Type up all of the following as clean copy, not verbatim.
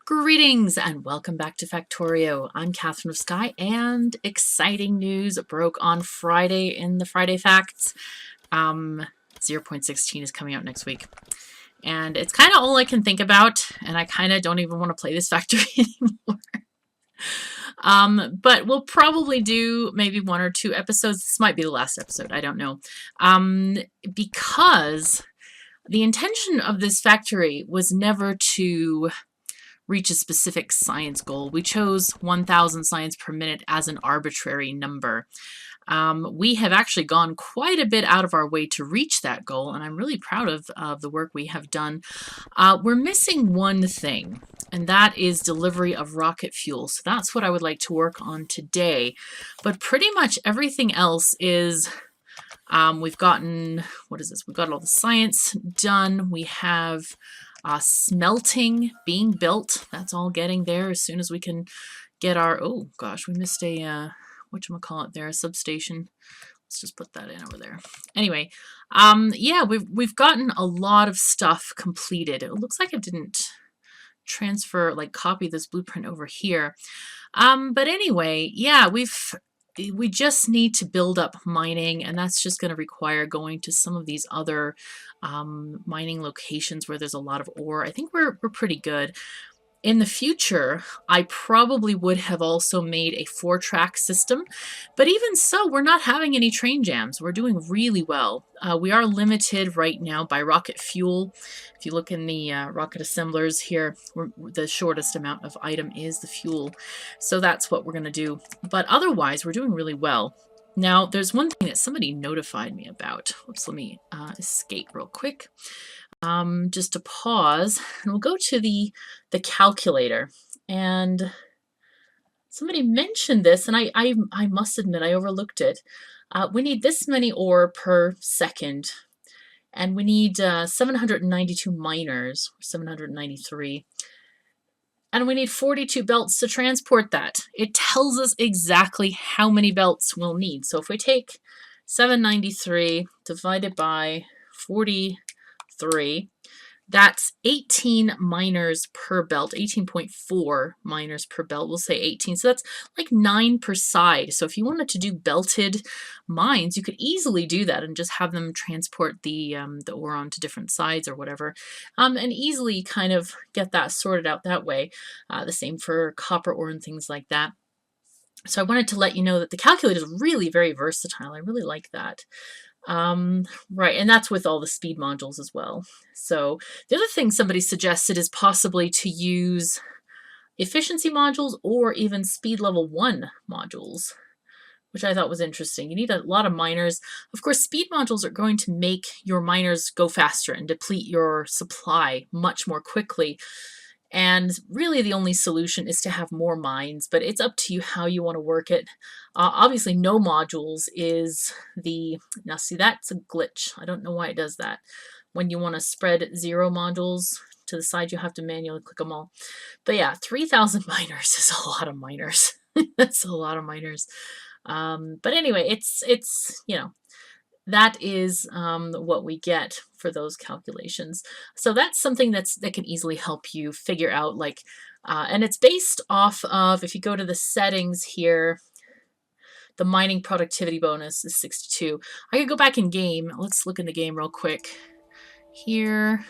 Greetings and welcome back to Factorio. I'm KatherineOfSky, and exciting news broke on Friday in the Friday Facts. 0.16 is coming out next week. And it's kind of all I can think about, and I kind of don't even want to play this factory anymore. But we'll probably do maybe 1 or 2 episodes. This might be the last episode, I don't know. Because the intention of this factory was never to reach a specific science goal. We chose 1,000 science per minute as an arbitrary number. We have actually gone quite a bit out of our way to reach that goal, and I'm really proud of the work we have done. We're missing one thing, and that is delivery of rocket fuel. So that's what I would like to work on today. But pretty much everything else is, we've gotten, what is this? We've got all the science done. We have smelting being built. That's all getting there as soon as we can get our, oh gosh, we missed a, whatchamacallit there, a substation. Let's just put that in over there. Anyway, yeah, we've gotten a lot of stuff completed. It looks like it didn't transfer, like copy this blueprint over here. But anyway, yeah, we just need to build up mining, and that's just going to require going to some of these other mining locations where there's a lot of ore. I think we're pretty good. In the future, I probably would have also made a 4-track system, but even so, we're not having any train jams. We're doing really well. We are limited right now by rocket fuel. If you look in the rocket assemblers here, the shortest amount of item is the fuel. So that's what we're going to do. But otherwise, we're doing really well. Now, there's one thing that somebody notified me about. Oops, let me escape real quick. Just to pause, and we'll go to the calculator. And somebody mentioned this, and I must admit I overlooked it. We need this many ore per second, and we need 792 miners, 793. And we need 42 belts to transport that. It tells us exactly how many belts we'll need. So if we take 793 divided by 43, that's 18 miners per belt, 18.4 miners per belt. We'll say 18. So that's like 9 per side. So if you wanted to do belted mines, you could easily do that and just have them transport the ore onto different sides or whatever, and easily kind of get that sorted out that way. The same for copper ore and things like that. So I wanted to let you know that the calculator is really very versatile. I really like that. Right, and that's with all the speed modules as well. So the other thing somebody suggested is possibly to use efficiency modules or even speed level 1 modules, which I thought was interesting. You need a lot of miners. Of course, speed modules are going to make your miners go faster and deplete your supply much more quickly. And really the only solution is to have more mines, but it's up to you how you want to work it. Obviously no modules is the, now see, that's a glitch. I don't know why it does that. When you want to spread 0 modules to the side, you have to manually click them all. But yeah, 3,000 miners is a lot of miners. That's a lot of miners. But anyway, it's you know, that is what we get for those calculations. So that's something that can easily help you figure out, like, and it's based off of, if you go to the settings here, the mining productivity bonus is 62. I could go back in game. Let's look in the game real quick. Here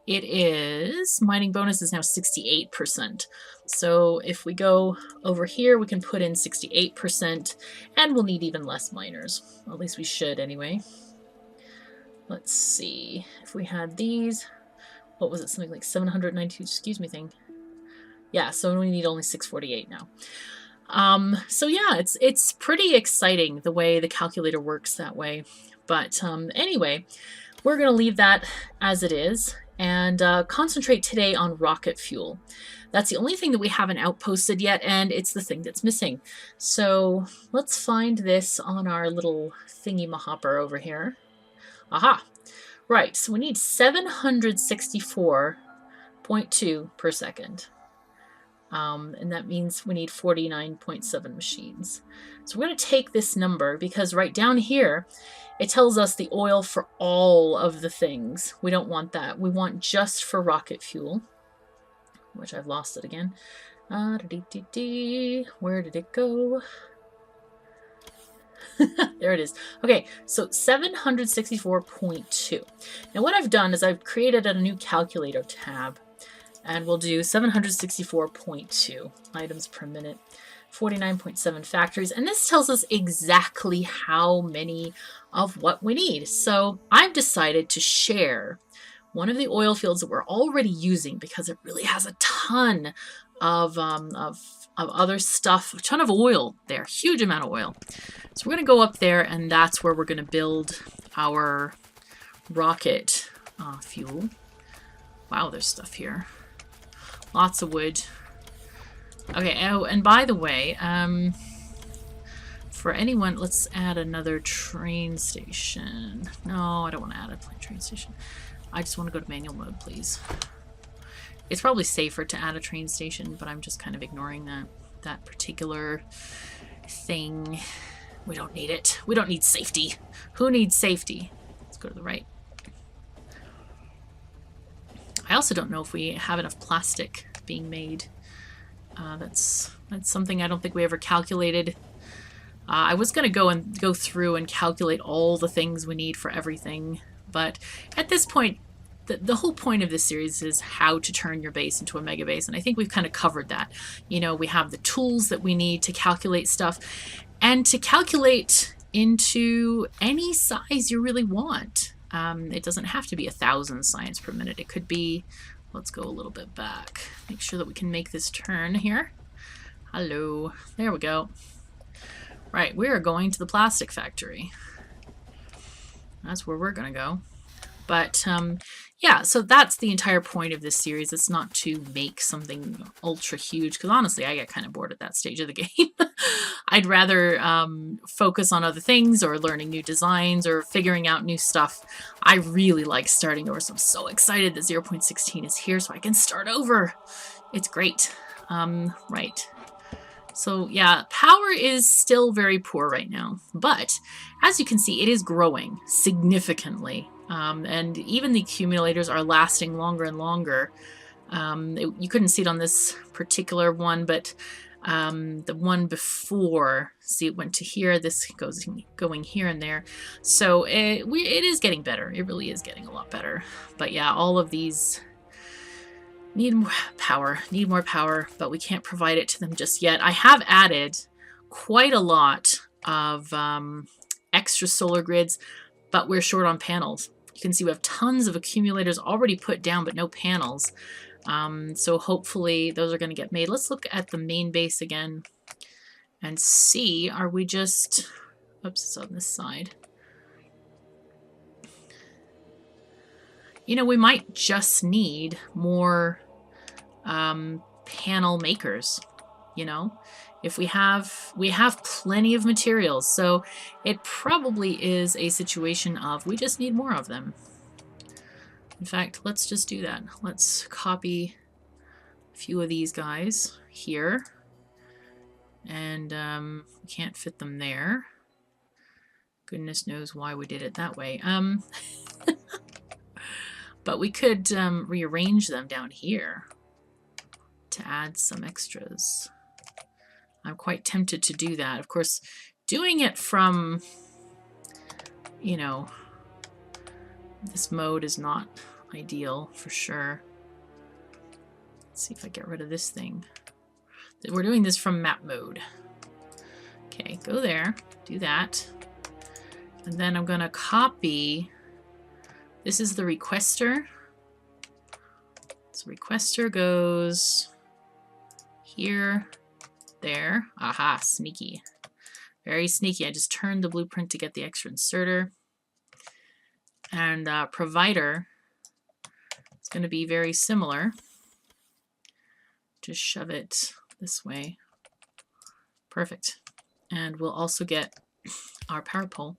it is. Mining bonus is now 68%. So if we go over here, we can put in 68%, and we'll need even less miners. Well, at least we should anyway. Let's see. If we had these, what was it? Something like 792, excuse me, thing. Yeah, so we need only 648 now. So yeah, it's pretty exciting the way the calculator works that way. But anyway, we're going to leave that as it is and concentrate today on rocket fuel. That's the only thing that we haven't outposted yet, and it's the thing that's missing. So let's find this on our little thingy-mahopper over here. Aha! Right, so we need 764.2 per second. And that means we need 49.7 machines. So we're going to take this number because right down here, it tells us the oil for all of the things. We don't want that. We want just for rocket fuel. which I've lost it again. Where did it go? There it is. Okay, so 764.2. Now what I've done is I've created a new calculator tab, and we'll do 764.2 items per minute, 49.7 factories, and this tells us exactly how many of what we need. So I've decided to share one of the oil fields that we're already using because it really has a ton of other stuff, a ton of oil there, huge amount of oil. So we're going to go up there, and that's where we're going to build our rocket fuel. Wow, there's stuff here. Lots of wood. Okay, oh, and by the way, for anyone, let's add another train station. No, I don't want to add a train station. I just want to go to manual mode, please. It's probably safer to add a train station, but I'm just kind of ignoring that particular thing. We don't need it. We don't need safety. Who needs safety? Let's go to the right. I also don't know if we have enough plastic being made. That's something I don't think we ever calculated. I was going to go through and calculate all the things we need for everything, but at this point, the whole point of this series is how to turn your base into a megabase, and I think we've kind of covered that. You know, we have the tools that we need to calculate stuff, and to calculate into any size you really want. It doesn't have to be 1,000 science per minute. It could be, let's go a little bit back. Make sure that we can make this turn here. Hello. There we go. Right, we are going to the plastic factory. That's where we're going to go. But, yeah, so that's the entire point of this series. It's not to make something ultra huge, because honestly, I get kind of bored at that stage of the game. I'd rather focus on other things, or learning new designs, or figuring out new stuff. I really like starting over, so I'm so excited that 0.16 is here so I can start over. It's great. Right. So yeah, power is still very poor right now, but as you can see, it is growing significantly. And even the accumulators are lasting longer and longer. You couldn't see it on this particular one, but the one before, see, it went to here, this goes going here and there. So it is getting better. It really is getting a lot better. But yeah, all of these need more power, but we can't provide it to them just yet. I have added quite a lot of extra solar grids, but we're short on panels. You can see we have tons of accumulators already put down, but no panels. So hopefully those are going to get made. Let's look at the main base again and see, are we just, oops, it's on this side. You know, we might just need more panel makers, you know? If we have plenty of materials, so it probably is a situation of we just need more of them. In fact, let's just do that. Let's copy a few of these guys here, and we can't fit them there. Goodness knows why we did it that way. But we could rearrange them down here to add some extras. I'm quite tempted to do that. Of course, doing it from, you know, this mode is not ideal for sure. Let's see if I get rid of this thing. We're doing this from map mode. Okay, go there, do that. And then I'm gonna copy, this is the requester. So requester goes here, there. Aha, sneaky. Very sneaky. I just turned the blueprint to get the extra inserter. And provider is going to be very similar. Just shove it this way. Perfect. And we'll also get our power pole.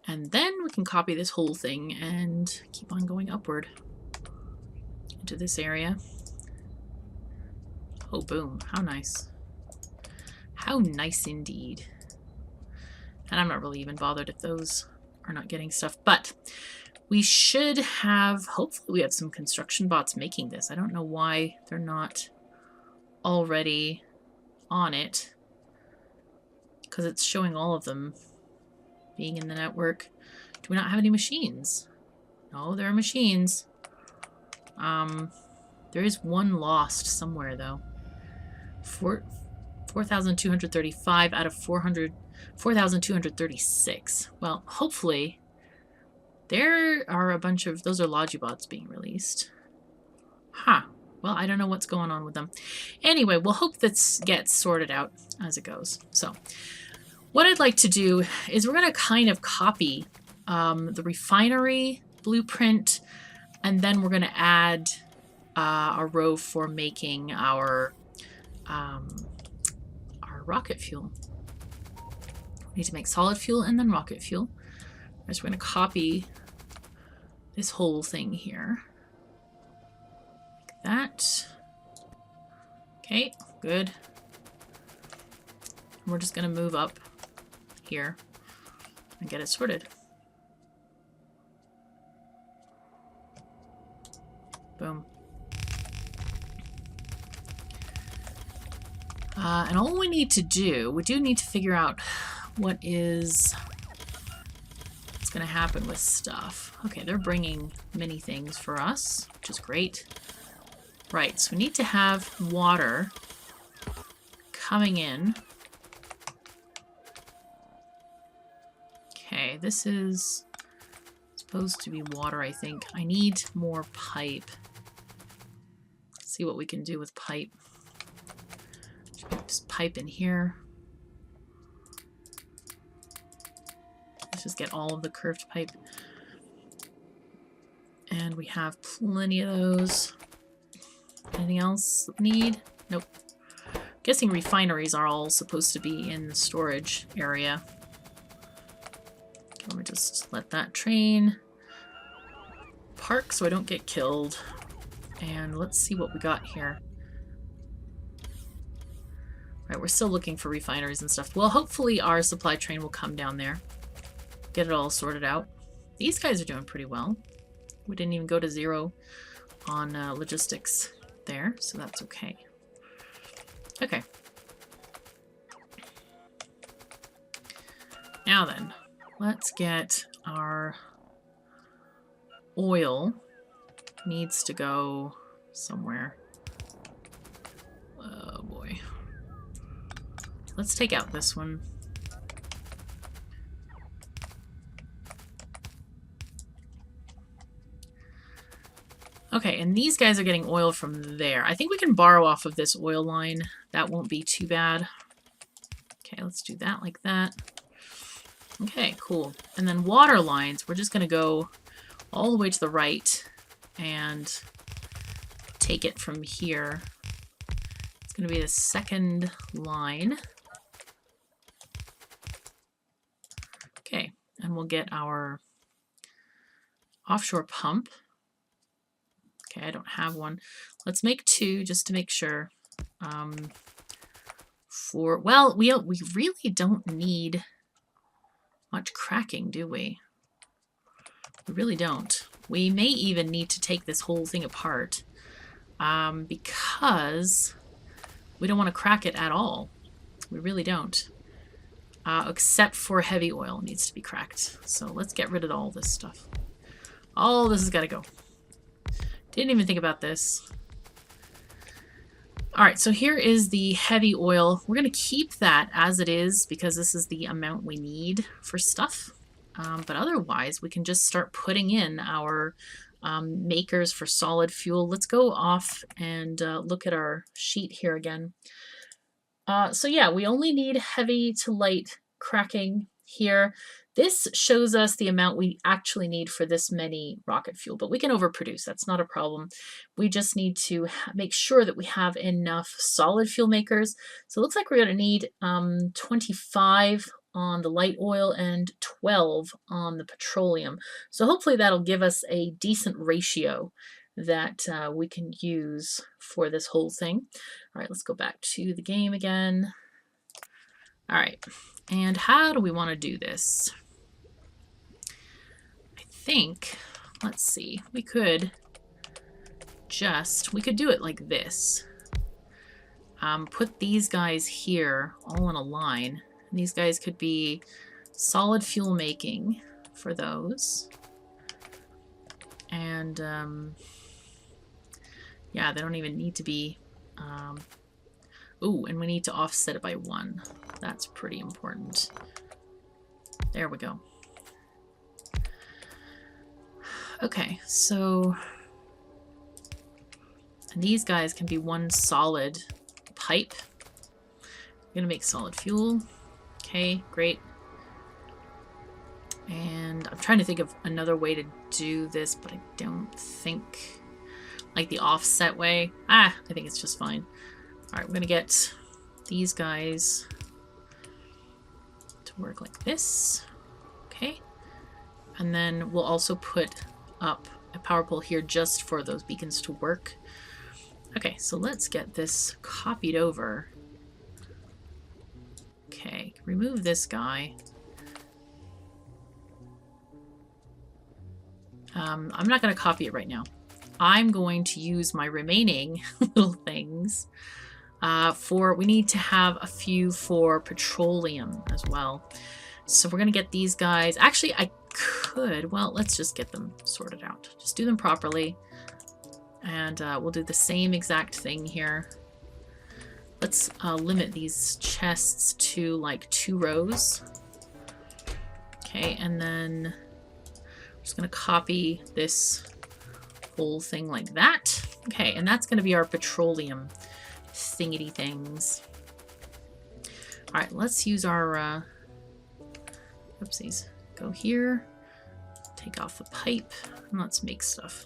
And then we can copy this whole thing and keep on going upward into this area. Oh, boom. How nice. How nice indeed. And I'm not really even bothered if those are not getting stuff. But we should have, hopefully we have some construction bots making this. I don't know why they're not already on it, because it's showing all of them being in the network. Do we not have any machines? No, there are machines. There is one lost somewhere though. 4,235 out of 4,236. Well, hopefully there are a bunch of, those are Logibots being released. Huh. Well, I don't know what's going on with them. Anyway, we'll hope this gets sorted out as it goes. So what I'd like to do is we're going to kind of copy the refinery blueprint, and then we're going to add a row for making our rocket fuel. We need to make solid fuel and then rocket fuel. So we're going to copy this whole thing here. Like that. Okay, good. And we're just going to move up here and get it sorted. Boom. And all we need to do, we do need to figure out what's going to happen with stuff. Okay, they're bringing many things for us, which is great. Right, so we need to have water coming in. Okay, this is supposed to be water, I think. I need more pipe. Let's see what we can do with pipe. Just pipe in here. Let's just get all of the curved pipe. And we have plenty of those. Anything else we need? Nope. I'm guessing refineries are all supposed to be in the storage area. Okay, let me just let that train park so I don't get killed. And let's see what we got here. Right, we're still looking for refineries and stuff. Well, hopefully our supply train will come down there. Get it all sorted out. These guys are doing pretty well. We didn't even go to 0 on logistics there, so that's okay. Okay. Now then, let's get our oil. Needs to go somewhere. Oh boy. Let's take out this one. Okay, and these guys are getting oil from there. I think we can borrow off of this oil line. That won't be too bad. Okay, let's do that like that. Okay, cool. And then water lines, we're just going to go all the way to the right and take it from here. It's going to be the second line. Okay, and we'll get our offshore pump. Okay, I don't have one. Let's make 2 just to make sure. Well, we really don't need much cracking, do we? We really don't. We may even need to take this whole thing apart because we don't want to crack it at all. We really don't. Except for heavy oil needs to be cracked. So let's get rid of all this stuff. All this has got to go. Didn't even think about this. Alright, so here is the heavy oil. We're going to keep that as it is because this is the amount we need for stuff. But otherwise, we can just start putting in our makers for solid fuel. Let's go off and look at our sheet here again. So yeah, we only need heavy to light cracking here. This shows us the amount we actually need for this many rocket fuel, but we can overproduce. That's not a problem. We just need to make sure that we have enough solid fuel makers. So it looks like we're going to need 25 on the light oil and 12 on the petroleum. So hopefully that'll give us a decent ratio that we can use for this whole thing. All right, let's go back to the game again. All right, and how do we want to do this? I think let's see. We could do it like this. Put these guys here all in a line. And these guys could be solid fuel making for those. And yeah, they don't even need to be... ooh, and we need to offset it by 1. That's pretty important. There we go. Okay, so... and these guys can be one solid pipe. I'm gonna make solid fuel. Okay, great. And I'm trying to think of another way to do this, but I don't think like the offset way. I think it's just fine. All right, we're gonna get these guys to work like this. Okay, and then we'll also put up a power pole here just for those beacons to work. Okay, so let's get this copied over. Okay, remove this guy. I'm not going to copy it right now. I'm going to use my remaining little things we need to have a few for petroleum as well. So we're going to get these guys. Actually, I could, well, let's just get them sorted out. Just do them properly. And we'll do the same exact thing here. Let's limit these chests to like 2 rows. Okay, and then I'm just going to copy this whole thing like that. Okay, and that's going to be our petroleum thingity things. All right, let's use our... oopsies. Go here. Take off the pipe. And let's make stuff.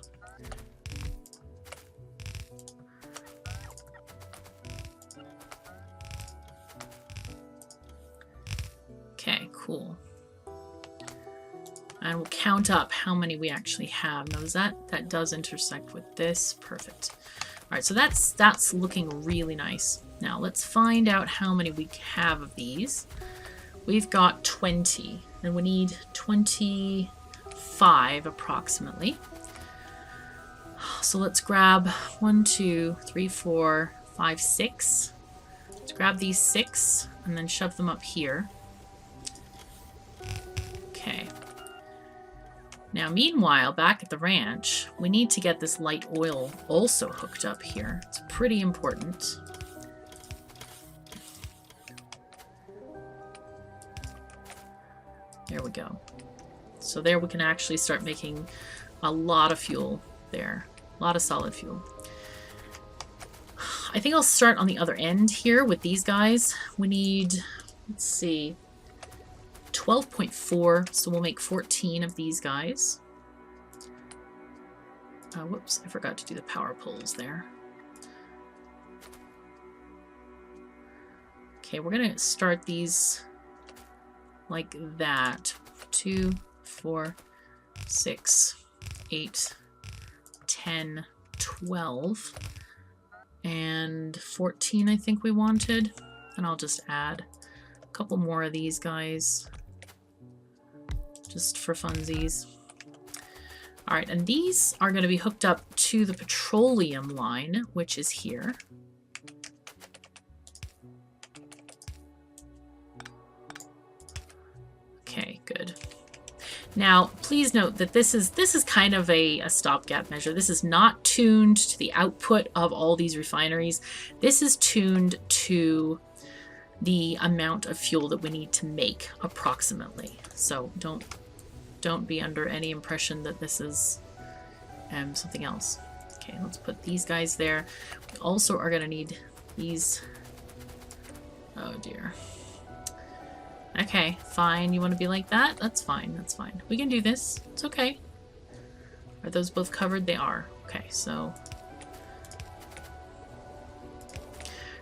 Okay, cool. And we'll count up how many we actually have. Now, that does intersect with this. Perfect. All right, so that's looking really nice. Now, let's find out how many we have of these. We've got 20, and we need 25 approximately. So let's grab 1, 2, 3, 4, 5, 6. Let's grab these 6 and then shove them up here. Okay. Now, meanwhile, back at the ranch, we need to get this light oil also hooked up here. It's pretty important. There we go. So there we can actually start making a lot of fuel there. A lot of solid fuel. I think I'll start on the other end here with these guys. We need, let's see, 12.4, so we'll make 14 of these guys. Whoops, I forgot to do the power poles there. Okay, we're gonna start these like that. 2, 4, 6, 8, 10, 12, and 14 I think we wanted. And I'll just add a couple more of these guys just for funsies. All right, and these are going to be hooked up to the petroleum line, which is here. Okay, good. Now, please note that this is kind of a stopgap measure. This is not tuned to the output of all these refineries. This is tuned to the amount of fuel that we need to make approximately. So don't be under any impression that this is something else. Okay, let's put these guys there. We also are going to need these. Oh dear. Okay, fine. You want to be like that? That's fine. That's fine. We can do this. It's okay. Are those both covered? They are. Okay, so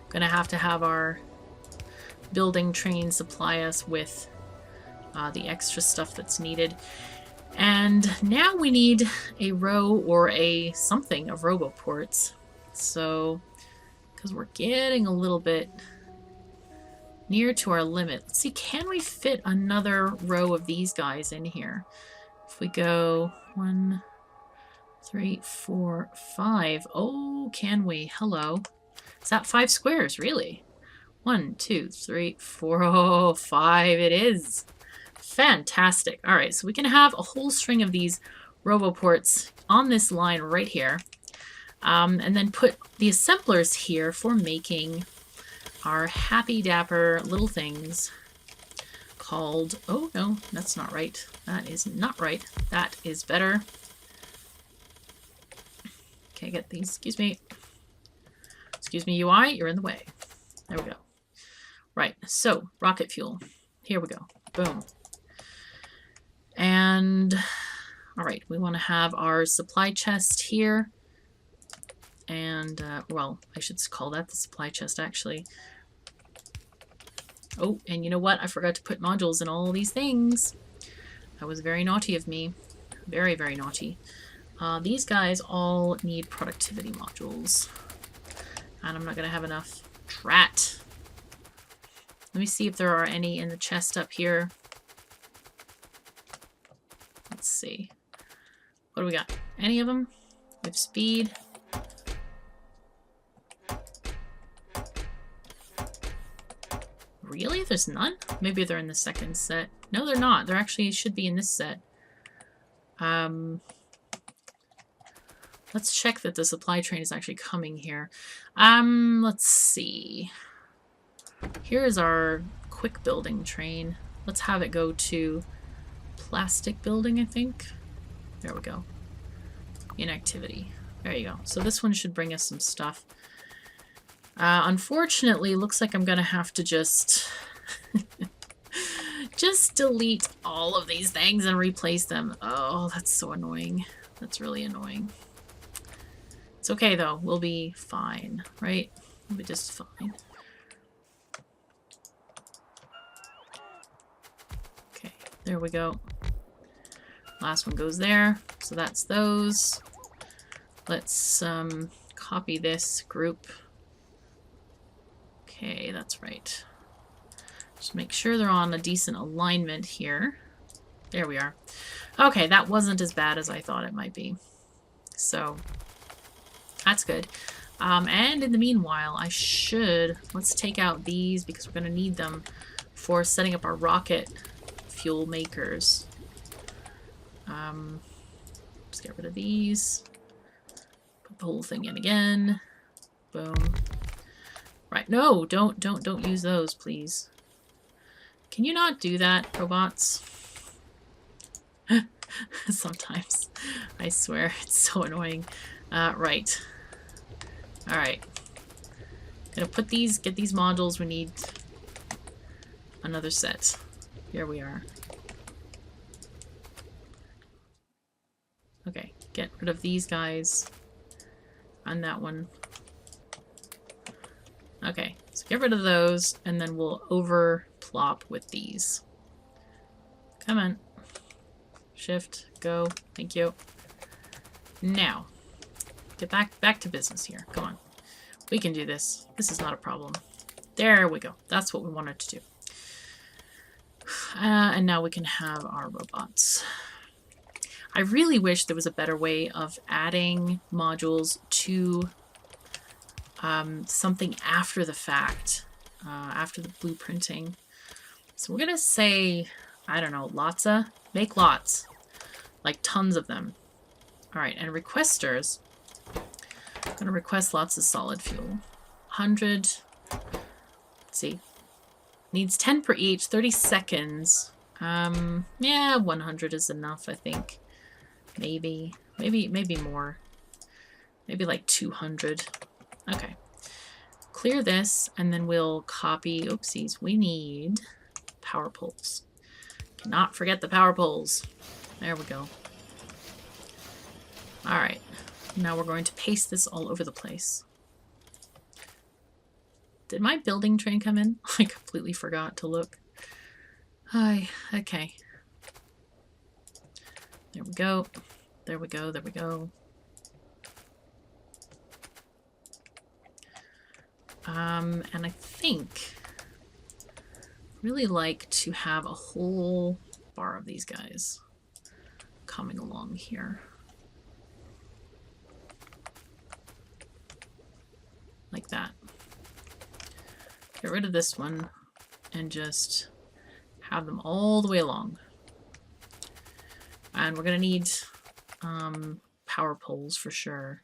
gonna have to have our building train supply us with the extra stuff that's needed. And now we need a row or a something of roboports. So, because we're getting a little bit near to our limit. Let's see, can we fit another row of these guys in here? If we go 1, 3, 4, 5. Oh, can we? Hello. Is that 5 squares? Really? 1, 2, 3, 4. Oh, 5 it is. Fantastic. All right, so we can have a whole string of these RoboPorts on this line right here. And then put the assemblers here for making our happy dapper little things called, oh no, that's not right. That is not right. That is better. Okay, get these, excuse me. Excuse me, UI, you're in the way. There we go. Right, so rocket fuel. Here we go. Boom. And, all right, we want to have our supply chest here. And, well, I should call that the supply chest, actually. Oh, and you know what? I forgot to put modules in all these things. That was very naughty of me. Very, very naughty. These guys all need productivity modules. And I'm not going to have enough. Drat. Let me see if there are any in the chest up here. Let's see. What do we got? Any of them? We have speed. Really? There's none? Maybe they're in the second set. No, they're not. They're actually should be in this set. Let's check that the supply train is actually coming here. Let's see. Here is our quick building train. Let's have it go to plastic building, I think. There we go. Inactivity. There you go. So this one should bring us some stuff. Unfortunately, looks like I'm gonna have to just delete all of these things and replace them. Oh, that's so annoying. That's really annoying. It's okay though. We'll be fine, right? We'll be just fine. Okay, there we go. Last one goes there. So that's those. Let's copy this group. Okay, that's right. Just make sure they're on a decent alignment here. There we are. Okay, that wasn't as bad as I thought it might be. So, that's good. And in the meanwhile, I should... Let's take out these because we're going to need them for setting up our rocket fuel makers. Just get rid of these. Put the whole thing in again. Boom. Right, no, don't use those, please. Can you not do that, robots? Sometimes. I swear, it's so annoying. Right. Alright. Gonna put these, get these modules, we need another set. Here we are. Okay, get rid of these guys. And that one. Okay, so get rid of those, and then we'll overplop with these. Come on. Shift, go. Thank you. Now, get back to business here. Come on. We can do this. This is not a problem. There we go. That's what we wanted to do. And now we can have our robots. I really wish there was a better way of adding modules to something after the fact, after the blueprinting. So we're gonna say, I don't know, lots of, make lots, like tons of them. All right, and requesters, I'm gonna request lots of solid fuel. 100, let's see, needs 10 per each, 30 seconds. Yeah, 100 is enough, I think. Maybe more. Maybe like 200. Okay. Clear this, and then we'll copy, oopsies, we need power poles. Cannot forget the power poles. There we go. Alright. Now we're going to paste this all over the place. Did my building train come in? I completely forgot to look. Hi. Okay. There we go. There we go. There we go. And I think really like to have a whole bar of these guys coming along here. get rid of this one and just have them all the way along. And we're going to need power poles for sure.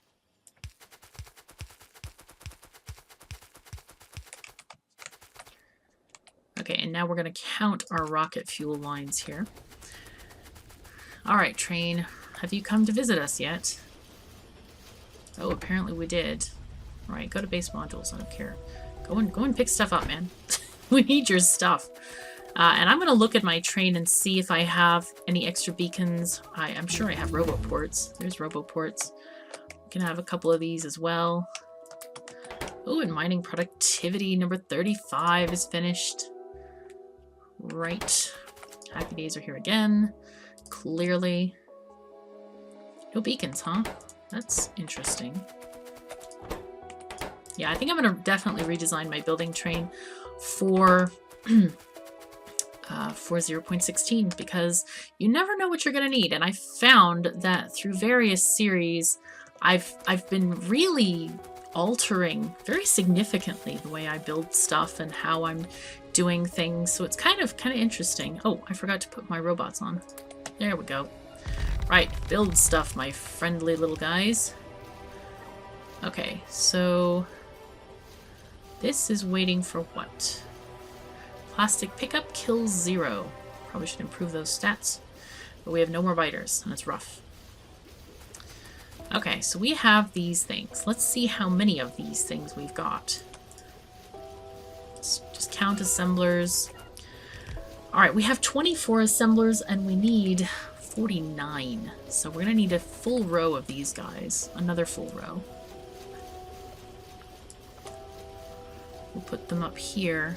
Okay, and now we're going to count our rocket fuel lines here. All right, train, have you come to visit us yet? Oh, apparently we did. All right, go to base modules. I don't care. Go and pick stuff up, man. We need your stuff. And I'm going to look at my train and see if I have any extra beacons. I'm sure I have roboports. There's roboports. We can have a couple of these as well. Oh, and mining productivity number 35 is finished. Right. Happy days are here again. Clearly. No beacons, huh? That's interesting. Yeah, I think I'm going to definitely redesign my building train for 0.16 because you never know what you're going to need. And I found that through various series, I've been really altering very significantly the way I build stuff and how I'm doing things. So it's kind of interesting. Oh, I forgot to put my robots on. There we go. Right, build stuff, my friendly little guys. Okay, so this is waiting for what? Plastic pickup kills 0. Probably should improve those stats. But we have no more biters, and it's rough. Okay, so we have these things. Let's see how many of these things we've got. Let's just count assemblers. Alright, we have 24 assemblers, and we need 49. So we're going to need a full row of these guys. Another full row. We'll put them up here.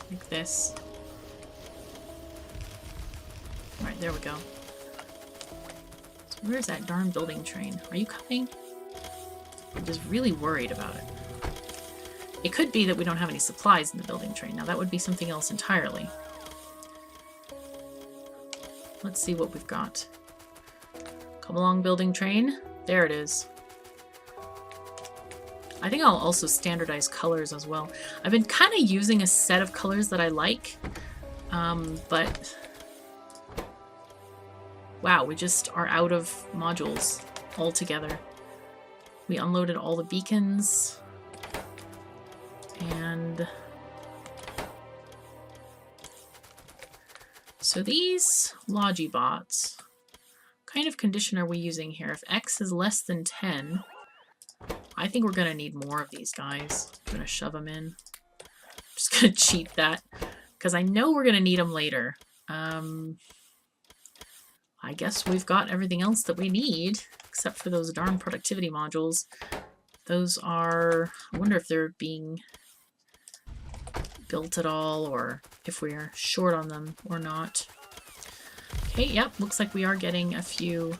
Like this. Alright, there we go. So where's that darn building train? Are you coming? I'm just really worried about it. It could be that we don't have any supplies in the building train. Now that would be something else entirely. Let's see what we've got. Come along, building train. There it is. I think I'll also standardize colors as well. I've been kind of using a set of colors that I like, but wow, we just are out of modules altogether. We unloaded all the beacons, and so these Logibots, what kind of condition are we using here? If X is less than 10, I think we're going to need more of these guys. I'm going to shove them in. I'm just going to cheat that because I know we're going to need them later. I guess we've got everything else that we need except for those darn productivity modules. Those are... I wonder if they're being built at all or if we're short on them or not. Okay, yep, looks like we are getting a few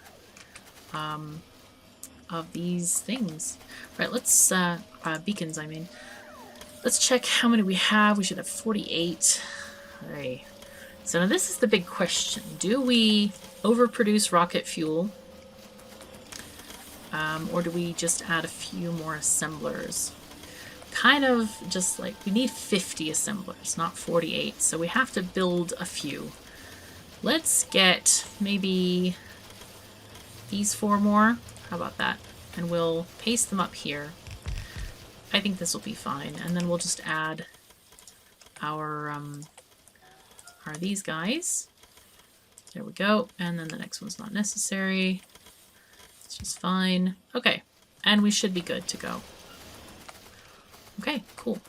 of these things. Right, let's, beacons, I mean. Let's check how many we have. We should have 48. Alright. So now this is the big question. Do we overproduce rocket fuel? Or do we just add a few more assemblers? Kind of just like, we need 50 assemblers, not 48. So we have to build a few. Let's get maybe these 4 more. How about that? And we'll paste them up here. I think this will be fine. And then we'll just add our these guys. There we go. And then the next one's not necessary. It's just fine. Okay. And we should be good to go. Okay, cool.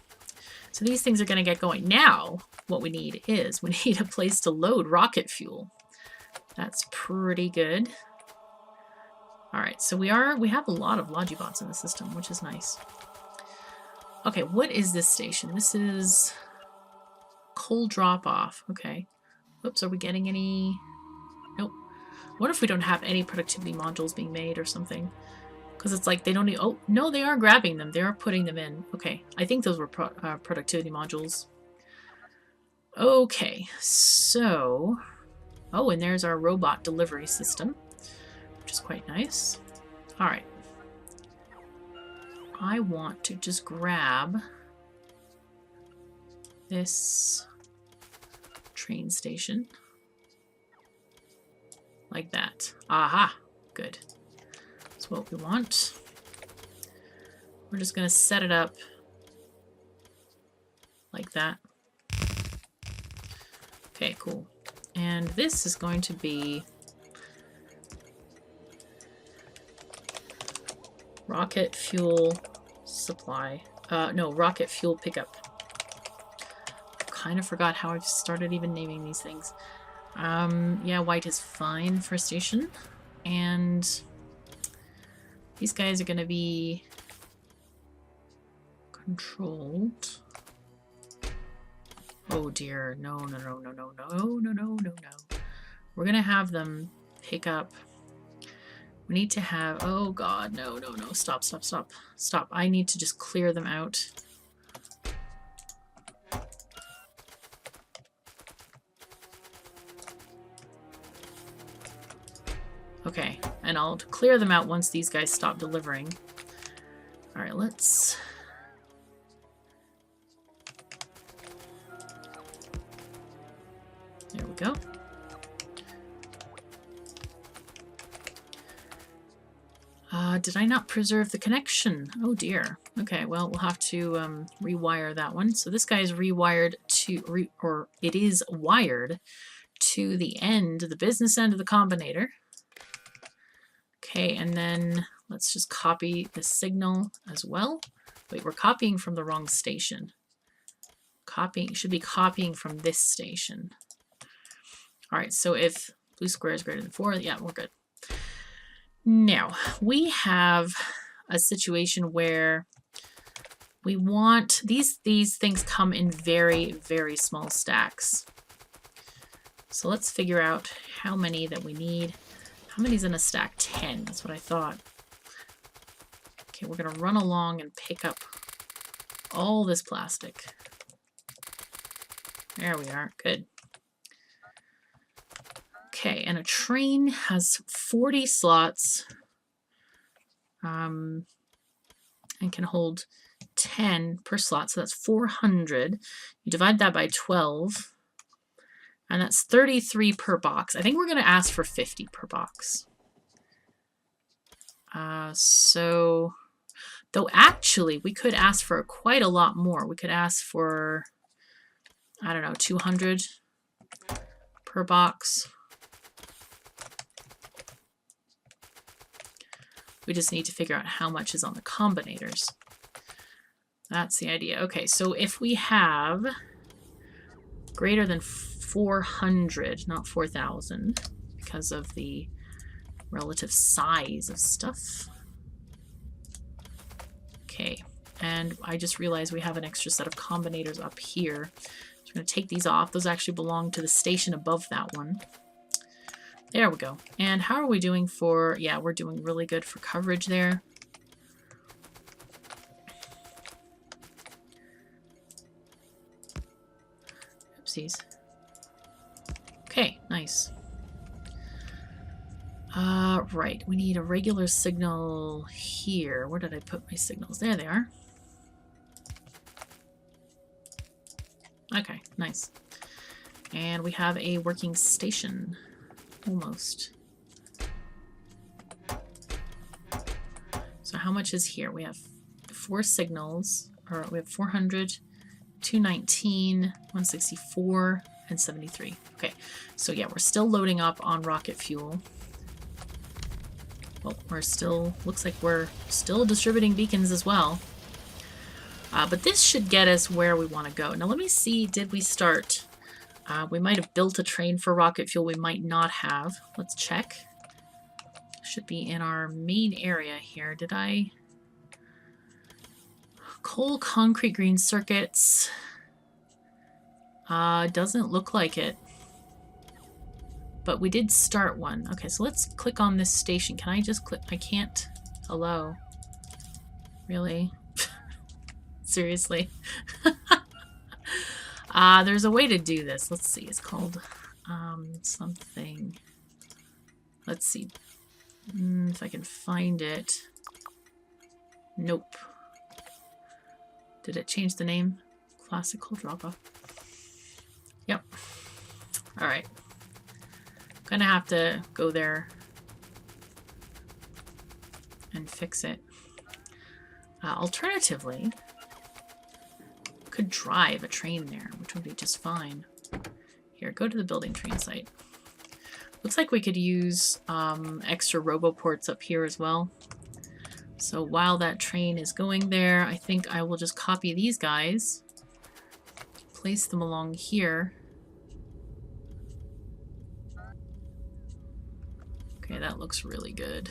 So these things are going to get going. Now, what we need is we need a place to load rocket fuel. That's pretty good. Alright, so we have a lot of Logibots in the system, which is nice. Okay, what is this station? This is coal drop-off. Okay. Oops, are we getting any... Nope. What if we don't have any productivity modules being made or something? Because it's like they don't need... Oh, no, they are grabbing them. They are putting them in. Okay, I think those were productivity modules. Okay, so... Oh, and there's our robot delivery system, which is quite nice. Alright. I want to just grab this train station. Like that. Aha! Good. That's what we want. We're just going to set it up like that. Okay, cool. And this is going to be rocket fuel supply. No, rocket fuel pickup. Kind of forgot how I started even naming these things. Yeah, white is fine for station. And these guys are going to be controlled. Oh dear, no, no, no, no, no, no, no, no, no, no, no. We're going to have them pick up. We need to have, oh god, no, no, no, stop, stop, stop, stop. I need to just clear them out. Okay, and I'll clear them out once these guys stop delivering. Alright, let's... There we go. Did I not preserve the connection? Oh dear. Okay, well, we'll have to rewire that one. So this guy is rewired to, or it is wired to the end, the business end of the combinator. Okay, and then let's just copy the signal as well. Wait, we're copying from the wrong station. Copying, should be copying from this station. All right, so if blue square is greater than 4, yeah, we're good. Now, we have a situation where we want, these things come in very, very small stacks. So let's figure out how many that we need. How many's in a stack? 10, that's what I thought. Okay, we're gonna run along and pick up all this plastic. There we are, good. Okay, and a train has 40 slots and can hold 10 per slot, so that's 400. You divide that by 12, and that's 33 per box. I think we're going to ask for 50 per box. So, though actually, we could ask for quite a lot more. We could ask for, I don't know, 200 per box. We just need to figure out how much is on the combinators. That's the idea. Okay, so if we have greater than 400, not 4,000, because of the relative size of stuff. Okay, and I just realized we have an extra set of combinators up here. So I'm going to take these off. Those actually belong to the station above that one. There we go. And how are we doing for... Yeah, we're doing really good for coverage there. Oopsies. Okay, nice. Right, we need a regular signal here. Where did I put my signals? There they are. Okay, nice. And we have a working station. Almost. So how much is here? We have 4 signals, or we have 400, 219, 164, and 73. Okay, so yeah, we're still loading up on rocket fuel. Well, we're still, looks like we're still distributing beacons as well. But this should get us where we want to go. Now let me see, did we start... we might have built a train for rocket fuel. We might not have. Let's check. Should be in our main area here. Did I? Coal, concrete, green circuits. Doesn't look like it. But we did start one. Okay, so let's click on this station. Can I just click? I can't. Hello. Really? Seriously? There's a way to do this. Let's see. It's called something. Let's see if I can find it. Nope. Did it change the name? Classical drop-off. Yep. All right. Gonna have to go there and fix it. Alternatively, could drive a train there, which would be just fine. Here, go to the building train site. Looks like we could use extra roboports up here as well. So while that train is going there, I think I will just copy these guys, place them along here. Okay, that looks really good.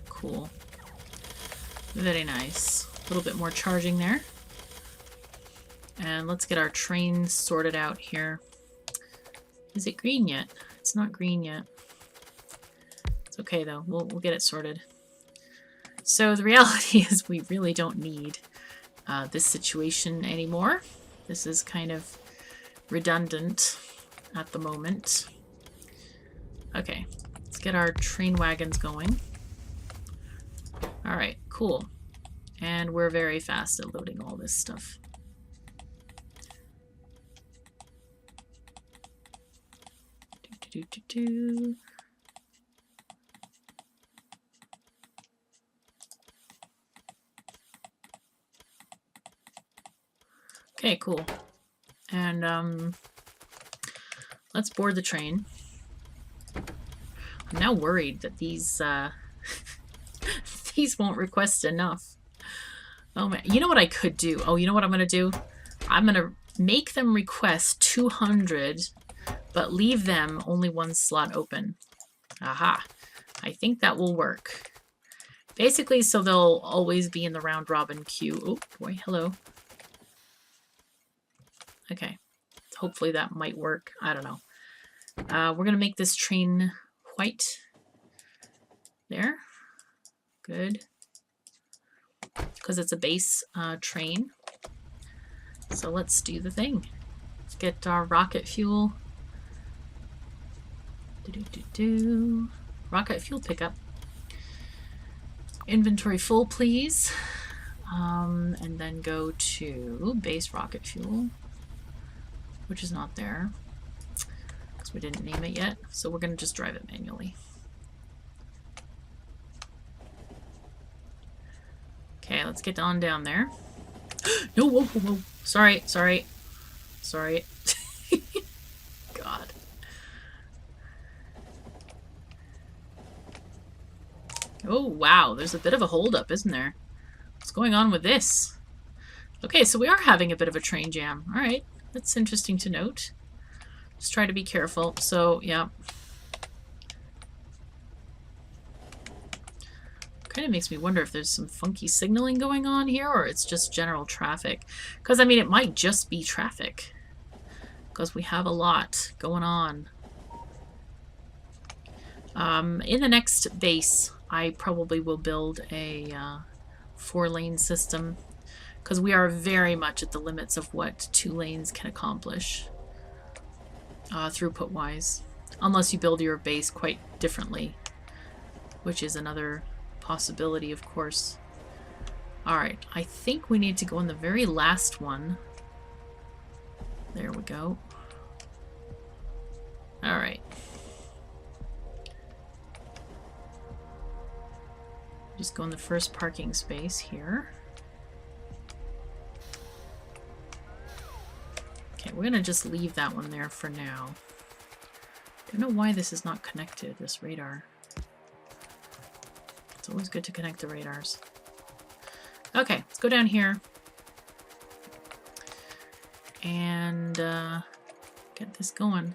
Cool. Very nice. A little bit more charging there. And let's get our train sorted out here. Is it green yet? It's not green yet. It's okay though. We'll get it sorted. So the reality is we really don't need this situation anymore. This is kind of redundant at the moment. Okay, let's get our train wagons going. All right, cool. And we're very fast at loading all this stuff. Okay, cool. And let's board the train. I'm now worried that these these won't request enough. Oh man, you know what I could do? Oh, you know what I'm gonna do? I'm gonna make them request 200, but leave them only one slot open. Aha. I think that will work. Basically, so they'll always be in the round robin queue. Oh boy, hello. Okay. Hopefully that might work. I don't know. We're gonna make this train white. There. Good. Because it's a base train. So let's do the thing. Let's get our rocket fuel. Rocket fuel pickup. Inventory full, please. And then go to base rocket fuel, which is not there because we didn't name it yet. So we're going to just drive it manually. Okay, let's get on down there. No, whoa, whoa, whoa. Sorry. God. Oh, wow. There's a bit of a holdup, isn't there? What's going on with this? Okay, so we are having a bit of a train jam. All right. That's interesting to note. Just try to be careful. So, yeah. Kind of makes me wonder if there's some funky signaling going on here or it's just general traffic. Because, I mean, it might just be traffic. Because we have a lot going on. In the next base, I probably will build a 4-lane system. Because we are very much at the limits of what 2 lanes can accomplish. Throughput-wise. Unless you build your base quite differently. Which is another possibility, of course. Alright, I think we need to go in the very last one. There we go. Alright. Just go in the first parking space here. Okay, we're gonna just leave that one there for now. Don't know why this is not connected, this radar. It's always good to connect the radars. Okay, let's go down here. And get this going.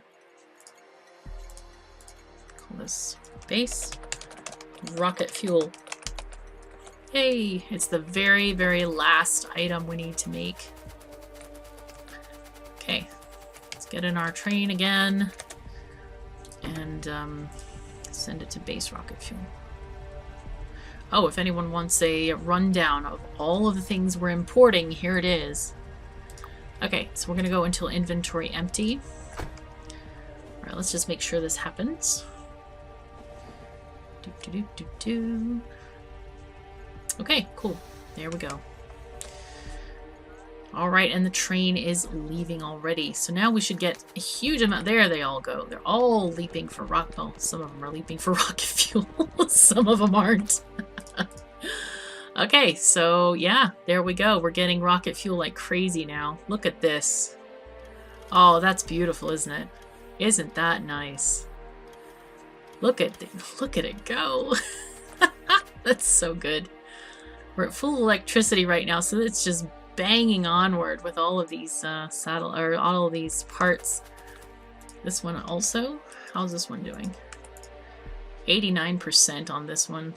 Call this base. Rocket fuel. Yay! It's the very, very last item we need to make. Okay, let's get in our train again. And send it to base rocket fuel. Oh, if anyone wants a rundown of all of the things we're importing, here it is. Okay, so we're going to go until inventory empty. Alright, let's just make sure this happens. Okay, cool. There we go. All right, and the train is leaving already. So now we should get a huge amount. There they all go. They're all leaping for rock. Well, some of them are leaping for rocket fuel. Some of them aren't. Okay, so yeah, there we go. We're getting rocket fuel like crazy now. Look at this. Oh, that's beautiful, isn't it? Isn't that nice? Look at it go. That's so good. We're at full electricity right now, so it's just banging onward with all of these all of these parts. This one also. How's this one doing? 89% on this one.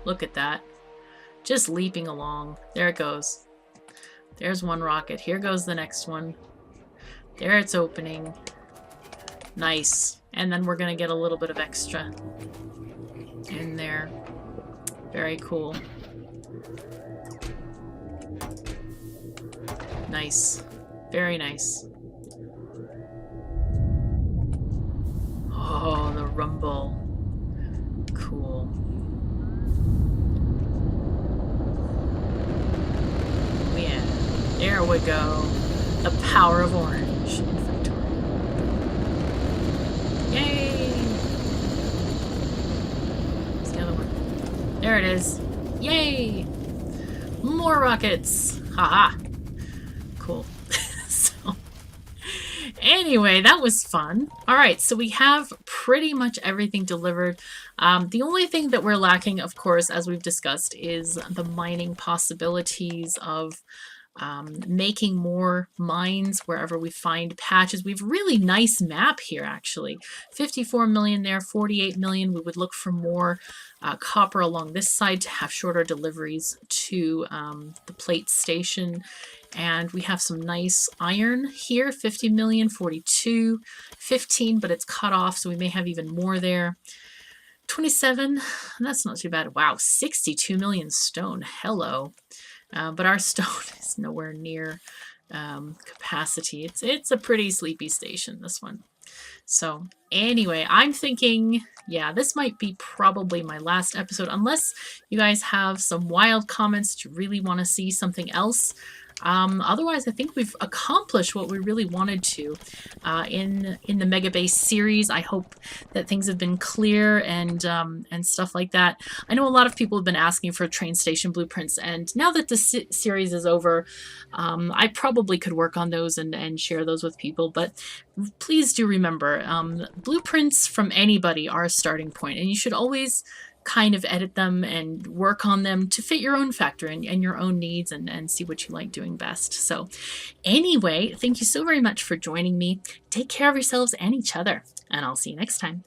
Look at that. Just leaping along. There it goes. There's one rocket. Here goes the next one. There it's opening. Nice. And then we're gonna get a little bit of extra in there. Very cool. Nice. Very nice. Oh, the rumble. Cool. Yeah. There we go. The power of orange in Factorio. Yay! Where's the other one? There it is. Yay! More rockets! Haha! Cool. So, anyway, that was fun. Alright, so we have pretty much everything delivered. The only thing that we're lacking, of course, as we've discussed, is the mining possibilities of making more mines wherever we find patches. We have a really nice map here, actually. 54 million there, 48 million. We would look for more copper along this side to have shorter deliveries to the plate station. And we have some nice iron here, 50 million, 42, 15, but it's cut off, so we may have even more there. 27, that's not too bad. Wow, 62 million stone. Hello. But our stone is nowhere near capacity. It's a pretty sleepy station, this one. So anyway, I'm thinking, yeah, this might be probably my last episode, unless you guys have some wild comments that you really want to see something else. Otherwise, I think we've accomplished what we really wanted to in the Megabase series. I hope that things have been clear and stuff like that. I know a lot of people have been asking for train station blueprints, and now that the series is over, I probably could work on those and share those with people. But please do remember, blueprints from anybody are a starting point, and you should always kind of edit them and work on them to fit your own factory and your own needs and see what you like doing best. So anyway, thank you so very much for joining me. Take care of yourselves and each other, and I'll see you next time.